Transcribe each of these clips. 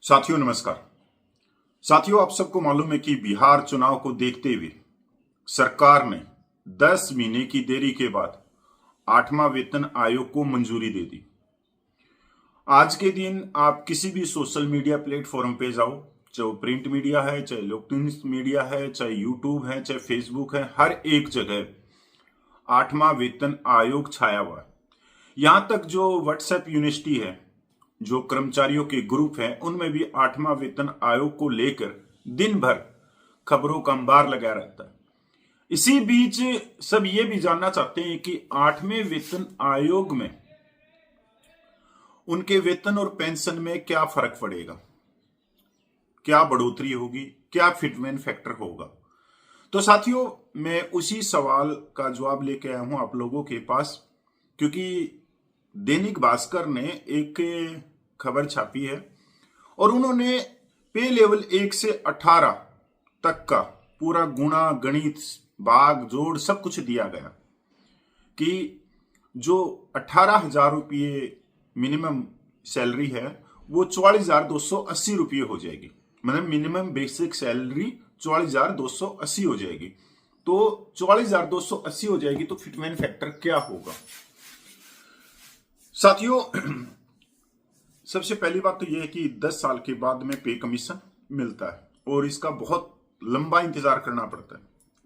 साथियों नमस्कार। साथियों, आप सबको मालूम है कि बिहार चुनाव को देखते हुए सरकार ने 10 महीने की देरी के बाद 8वां वेतन आयोग को मंजूरी दे दी। आज के दिन आप किसी भी सोशल मीडिया प्लेटफॉर्म पे जाओ, चाहे वो प्रिंट मीडिया है, चाहे इलेक्ट्रॉनिक मीडिया है, चाहे यूट्यूब है, चाहे फेसबुक है, हर एक जगह 8वां वेतन आयोग छाया हुआ है। यहां तक जो व्हाट्सएप यूनिवर्सिटी है, जो कर्मचारियों के ग्रुप हैं, उनमें भी 8वां वेतन आयोग को लेकर दिन भर खबरों का अंबार लगा रहता है। इसी बीच सब ये भी जानना चाहते हैं कि 8वें वेतन आयोग में उनके वेतन और पेंशन में क्या फर्क पड़ेगा, क्या बढ़ोतरी होगी, क्या फिटमेंट फैक्टर होगा। तो साथियों, मैं उसी सवाल का जवाब लेके आया हूं आप लोगों के पास, क्योंकि दैनिक भास्कर ने एक खबर छापी है और उन्होंने पे लेवल 1 से 18 तक का पूरा गुणा गणित भाग जोड़ सब कुछ दिया गया कि जो 18,000 रुपये मिनिमम सैलरी है वो 44,280 रुपये हो जाएगी। मतलब मिनिमम बेसिक सैलरी 44,280 हो जाएगी। तो 44,280 हो जाएगी तो फिटमेंट फैक्टर क्या होगा। साथियों, सबसे पहली बात तो यह है कि 10 साल के बाद में पे कमीशन मिलता है और इसका बहुत लंबा इंतजार करना पड़ता है।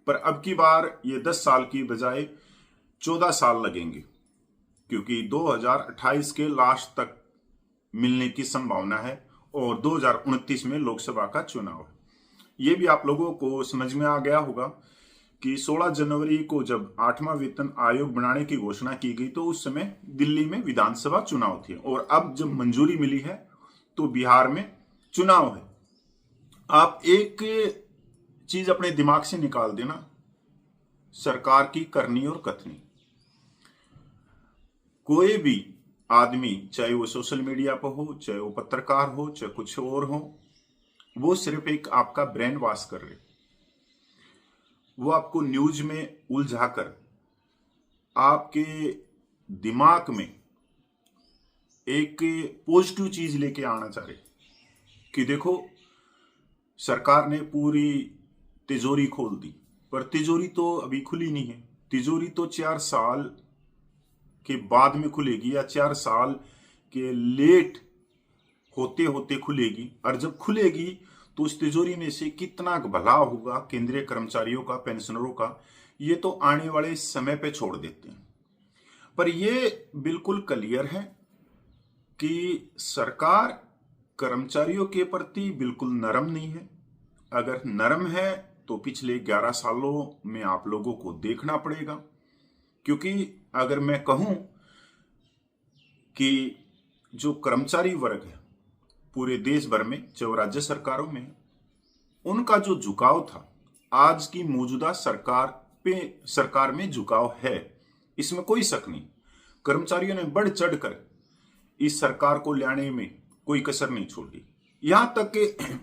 पर अब की बार ये 10 साल की बजाय 14 साल लगेंगे, क्योंकि 2028 के लास्ट तक मिलने की संभावना है और 2029 में लोकसभा का चुनाव है। ये भी आप लोगों को समझ में आ गया होगा कि 16 जनवरी को जब 8वां वेतन आयोग बनाने की घोषणा की गई तो उस समय दिल्ली में विधानसभा चुनाव थे और अब जब मंजूरी मिली है तो बिहार में चुनाव है। आप एक चीज अपने दिमाग से निकाल देना, सरकार की करनी और कथनी। कोई भी आदमी, चाहे वो सोशल मीडिया पर हो, चाहे वो पत्रकार हो, चाहे कुछ और हो, वो सिर्फ एक आपका ब्रेन वॉश कर रहे। वो आपको न्यूज में उलझाकर आपके दिमाग में एक पॉजिटिव चीज लेके आना चाह रहे कि देखो सरकार ने पूरी तिजोरी खोल दी, पर तिजोरी तो अभी खुली नहीं है। तिजोरी तो 4 साल के बाद में खुलेगी या 4 साल के लेट होते होते खुलेगी। और जब खुलेगी तो उस तिजोरी में से कितना भला होगा केंद्रीय कर्मचारियों का, पेंशनरों का, ये तो आने वाले समय पे छोड़ देते हैं। पर ये बिल्कुल क्लियर है कि सरकार कर्मचारियों के प्रति बिल्कुल नरम नहीं है। अगर नरम है तो पिछले 11 सालों में आप लोगों को देखना पड़ेगा, क्योंकि अगर मैं कहूं कि जो कर्मचारी वर्ग है पूरे देश भर में, जो राज्य सरकारों में, उनका जो झुकाव था, आज की मौजूदा सरकार में झुकाव है, इसमें कोई शक नहीं। कर्मचारियों ने बढ़ चढ़कर इस सरकार को लाने में कोई कसर नहीं छोड़ी। यहां तक कि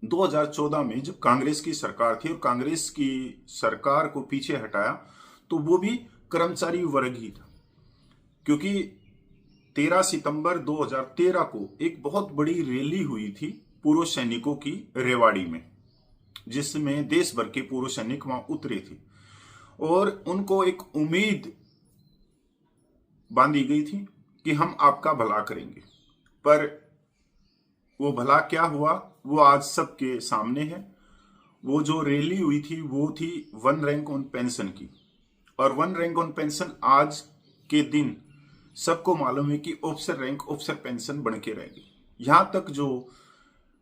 2014 में जब कांग्रेस की सरकार थी और कांग्रेस की सरकार को पीछे हटाया तो वो भी कर्मचारी वर्ग ही था, क्योंकि 13 सितंबर 2013 को एक बहुत बड़ी रैली हुई थी पूर्व सैनिकों की रेवाड़ी में, जिसमें देश भर के पूर्व सैनिक वहां उतरे थे और उनको एक उम्मीद बांधी गई थी कि हम आपका भला करेंगे। पर वो भला क्या हुआ वो आज सबके सामने है। वो जो रैली हुई थी वो थी 1 रैंक ऑन पेंशन की, और 1 रैंक ऑन पेंशन आज के दिन सबको मालूम है कि ऑफिसर रैंक ऑफिसर पेंशन बन के रहेगी। यहां तक जो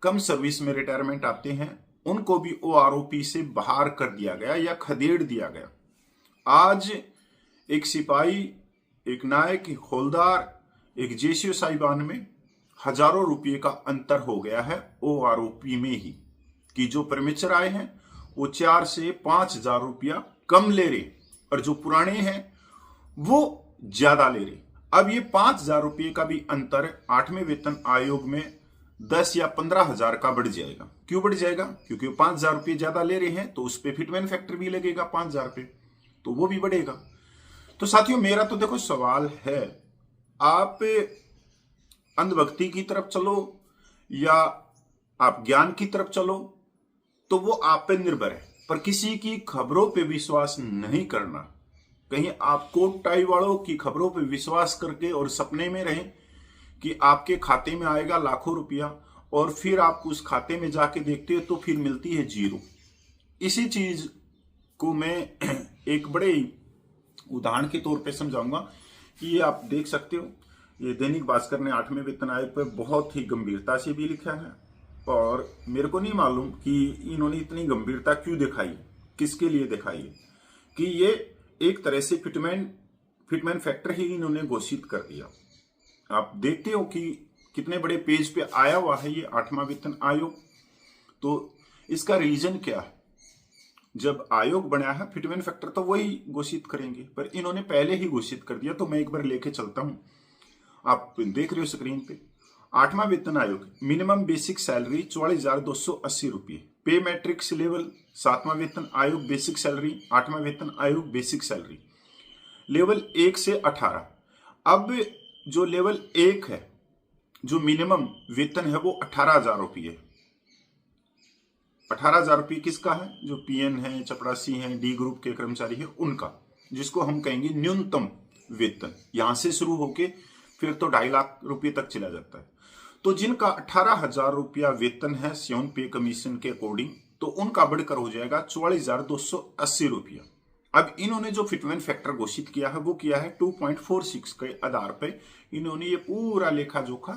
कम सर्विस में रिटायरमेंट आते हैं उनको भी OROP से बाहर कर दिया गया या खदेड़ दिया गया। आज एक सिपाही, एक नायक, एक हौलदार, एक JCO साहिबान में हजारों रुपये का अंतर हो गया है OROP में ही, कि जो प्रेमेचर आए हैं वो 4 से 5,000 रुपया कम ले रहे और जो पुराने हैं वो ज्यादा ले रहे। अब ये 5,000 रुपये का भी अंतर 8वें वेतन आयोग में 10 या 15,000 का बढ़ जाएगा। क्यों बढ़ जाएगा? क्योंकि 5,000 रुपये ज्यादा ले रहे हैं तो उस पर फिटमेंट फैक्टर भी लगेगा 5,000 पे, तो वो भी बढ़ेगा। तो साथियों, मेरा तो देखो सवाल है, आप अंधभक्ति की तरफ चलो या आप ज्ञान की तरफ चलो, तो वो आप पे निर्भर है। पर किसी की खबरों पे विश्वास नहीं करना। कहीं आप कोट टाई वालों की खबरों पे विश्वास करके और सपने में रहें कि आपके खाते में आएगा लाखों रुपया, और फिर आप उस खाते में जाके देखते हो तो फिर मिलती है जीरो। इसी चीज को मैं एक बड़े उदाहरण के तौर पे समझाऊंगा कि ये आप देख सकते हो। ये दैनिक भास्कर ने 8वें वेतन आयोग पर बहुत ही गंभीरता से भी लिखा है, और मेरे को नहीं मालूम कि इन्होंने इतनी गंभीरता क्यों दिखाई, किसके लिए दिखाई है, कि ये एक तरह से फिटमैन फैक्टर ही इन्होंने घोषित कर दिया। आप देखते हो कि कितने बड़े पेज पे आया हुआ है ये 8वां वेतन आयोग। तो इसका रीजन क्या है? जब आयोग बनाया है फिटमैन फैक्टर तो वही घोषित करेंगे, पर इन्होंने पहले ही घोषित कर दिया। तो मैं एक बार लेके चलता हूं, आप देख रहे हो स्क्रीन पे। 8वां वेतन आयोग, मिनिमम बेसिक सैलरी 44,280 रुपये, पे मैट्रिक्स लेवल 7वां वेतन आयोग बेसिक सैलरी, 8वां वेतन आयोग बेसिक सैलरी, लेवल 1 से 18। अब जो लेवल 1 है, जो मिनिमम वेतन है वो 18,000 रुपये। 18,000 रुपये किसका है? जो पीएन है, चपरासी है, डी ग्रुप के कर्मचारी है उनका, जिसको हम कहेंगे न्यूनतम वेतन। यहां से शुरू होके फिर तो 2.5 लाख रुपए तक चला जाता है। तो जिनका 18,000 रुपया वेतन है सेवन पे कमीशन के अकॉर्डिंग, तो उनका बढ़कर हो जाएगा 44,280 रुपया। अब इन्होंने जो फिटमैन फैक्टर घोषित किया है वो किया है 2.46 के आधार पर इन्होंने ये पूरा लेखा जोखा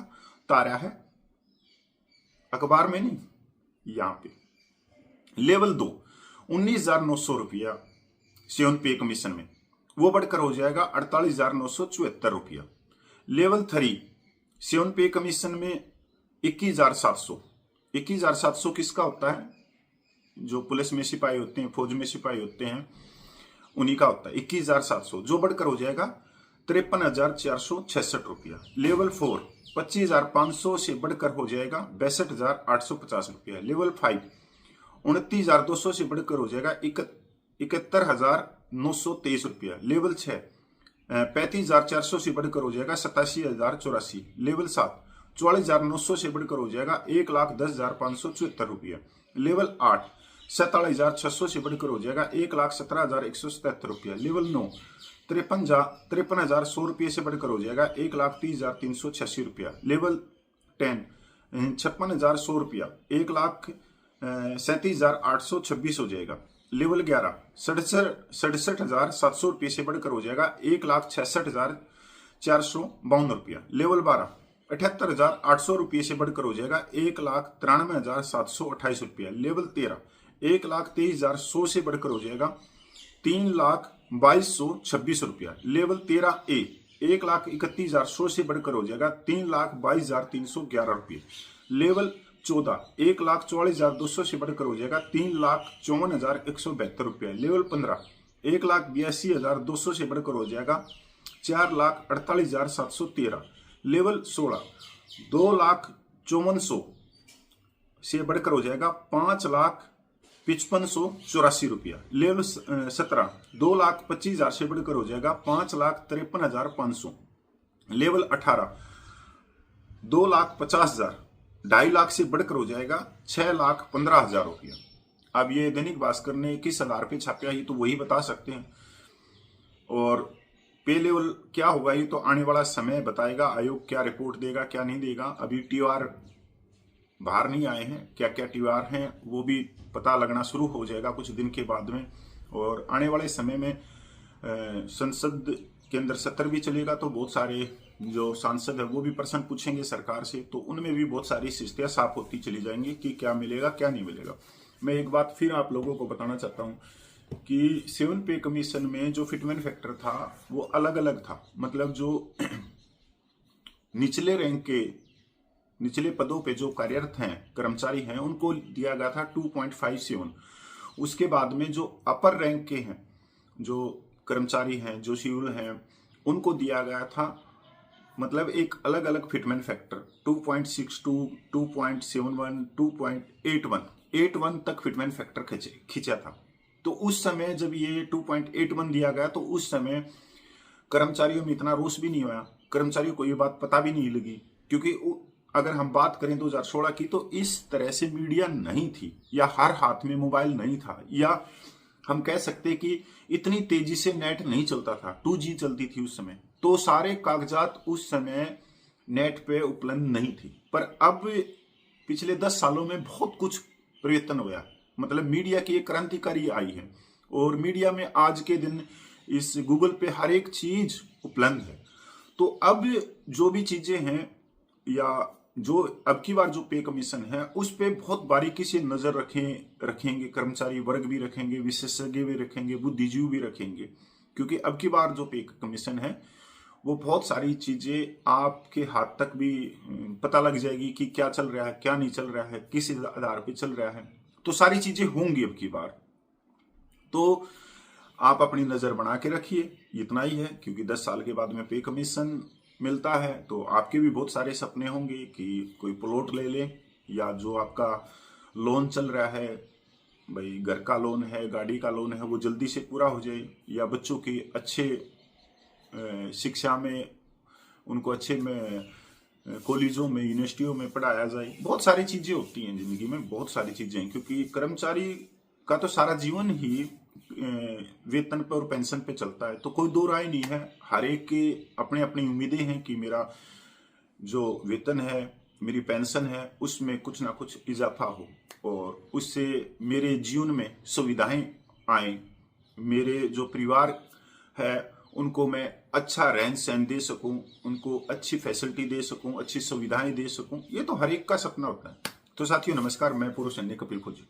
तारा है, अखबार में नहीं, यहां पे। लेवल 2 19,900 रुपया सेवन पे कमीशन में, वो बढ़कर हो जाएगा 48,974 रुपया। लेवल 3 सेवन पे कमीशन में 21,700। 21,700 किसका होता है? जो पुलिस में सिपाही होते हैं, फौज में सिपाही होते हैं, उन्हीं का होता है 21,700, जो बढ़कर हो जाएगा 53,466 रुपया। लेवल 4 25,500 से बढ़कर हो जाएगा 62,850 रुपया। लेवल 5 29,200 से बढ़कर हो जाएगा 71,923 रुपया। लेवल 6 35,400 से बढ़कर हो जाएगा 87,084। लेवल 7 44,900 से बढ़कर हो जाएगा 1,10,574 रुपया। लेवल 8 47,600 से बढ़कर हो जाएगा 1,17,177 रुपया। लेवल 9 53,100 रुपये से बढ़कर हो जाएगा 1,30,386 रुपया। लेवल 10 56,100 रुपया 1,37,826 हो जाएगा। लेवल 11 67,700 रुपये से बढ़कर हो जाएगा 1,66,452 रुपया। लेवल 12 78,800 रुपये से बढ़कर हो जाएगा 1,93,728 रुपया। लेवल 13 1,23,100 से बढ़कर हो जाएगा 3,22,26 रुपया। लेवल 13A 1,31,100 से बढ़कर हो जाएगा 3,22,311 रुपये। लेवल 14 1,44,200 से बढ़कर हो जाएगा 3,54,172 रुपया। लेवल 15 1,82,200 से बढ़कर हो जाएगा 4,48,713। लेवल 16 2,54,100 से बढ़कर हो जाएगा 5,55,84 रुपया। लेवल 17 2,25,000 से बढ़कर हो जाएगा 5,53,500। लेवल 18 2,50,000 2.5 लाख से बढ़कर हो जाएगा 6,15,000 रुपया। अब ये दैनिक भास्कर ने किस आधार पे छापा ये तो वही बता सकते हैं, और पे लेवल क्या होगा ये तो आने वाला समय बताएगा। आयोग क्या रिपोर्ट देगा क्या नहीं देगा। अभी टीआर बाहर नहीं आए हैं, क्या क्या टीआर हैं वो भी पता लगना शुरू हो जाएगा कुछ दिन के बाद में। और आने वाले समय में संसद के अंदर सत्र भी चलेगा, तो बहुत सारे जो सांसद है वो भी प्रश्न पूछेंगे सरकार से, तो उनमें भी बहुत सारी स्थितियां साफ होती चली जाएंगी कि क्या मिलेगा क्या नहीं मिलेगा। मैं एक बात फिर आप लोगों को बताना चाहता हूं कि सेवन पे कमीशन में जो फिटमैन फैक्टर था वो अलग अलग था। मतलब जो निचले रैंक के निचले पदों पे जो कार्यरत हैं कर्मचारी हैं उनको दिया गया था 2.57। उसके बाद में जो अपर रैंक के हैं जो कर्मचारी हैं जो सिविल हैं उनको दिया गया था मतलब एक अलग अलग फिटमैन फैक्टर 2.62, 2.71, 2.81 तक फिटमैन फैक्टर खींचा था। तो उस समय जब ये 2.81 दिया गया तो उस समय कर्मचारियों में इतना रोष भी नहीं हुआ, कर्मचारियों को ये बात पता भी नहीं लगी, क्योंकि अगर हम बात करें 2016 की, तो इस तरह से मीडिया नहीं थी, या हर हाथ में मोबाइल नहीं था, या हम कह सकते कि इतनी तेजी से नेट नहीं चलता था। 2G चलती थी उस समय, तो सारे कागजात उस समय नेट पे उपलब्ध नहीं थी। पर अब पिछले 10 सालों में बहुत कुछ परिवर्तन हुआ, मतलब मीडिया की एक क्रांतिकारी आई है, और मीडिया में आज के दिन इस गूगल पे हर एक चीज उपलब्ध है। तो अब जो भी चीजें हैं, या जो अब की बार जो पे कमीशन है, उस पे बहुत बारीकी से नजर रखेंगे कर्मचारी वर्ग भी रखेंगे, विशेषज्ञ भी रखेंगे, बुद्धिजीवी भी रखेंगे, क्योंकि अब की बार जो पे कमीशन है वो बहुत सारी चीजें आपके हाथ तक भी पता लग जाएगी कि क्या चल रहा है, क्या नहीं चल रहा है, किस आधार पे चल रहा है। तो सारी चीजें होंगी अब की बार। तो आप अपनी नजर बना के रखिए, इतना ही है, क्योंकि 10 साल के बाद में पे कमीशन मिलता है। तो आपके भी बहुत सारे सपने होंगे कि कोई प्लॉट ले लें, या जो आपका लोन चल रहा है, भाई घर का लोन है, गाड़ी का लोन है, वो जल्दी से पूरा हो जाए, या बच्चों की अच्छे शिक्षा में उनको अच्छे में कॉलेजों में, यूनिवर्सिटियों में पढ़ाया जाए। बहुत सारी चीजें होती हैं जिंदगी में, बहुत सारी चीजें हैं, क्योंकि कर्मचारी का तो सारा जीवन ही वेतन पे और पेंशन पे चलता है। तो कोई दो राय नहीं है, हर एक की अपनी अपनी उम्मीदें हैं कि मेरा जो वेतन है, मेरी पेंशन है, उसमें कुछ ना कुछ इजाफा हो, और उससे मेरे जीवन में सुविधाएं आए, मेरे जो परिवार है उनको मैं अच्छा रहन सहन दे सकूं, उनको अच्छी फैसिलिटी दे सकूं, अच्छी सुविधाएं दे सकूं। ये तो हर एक का सपना होता है। तो साथियों नमस्कार, मैं पूर्व सैनिक कपिल खोजी।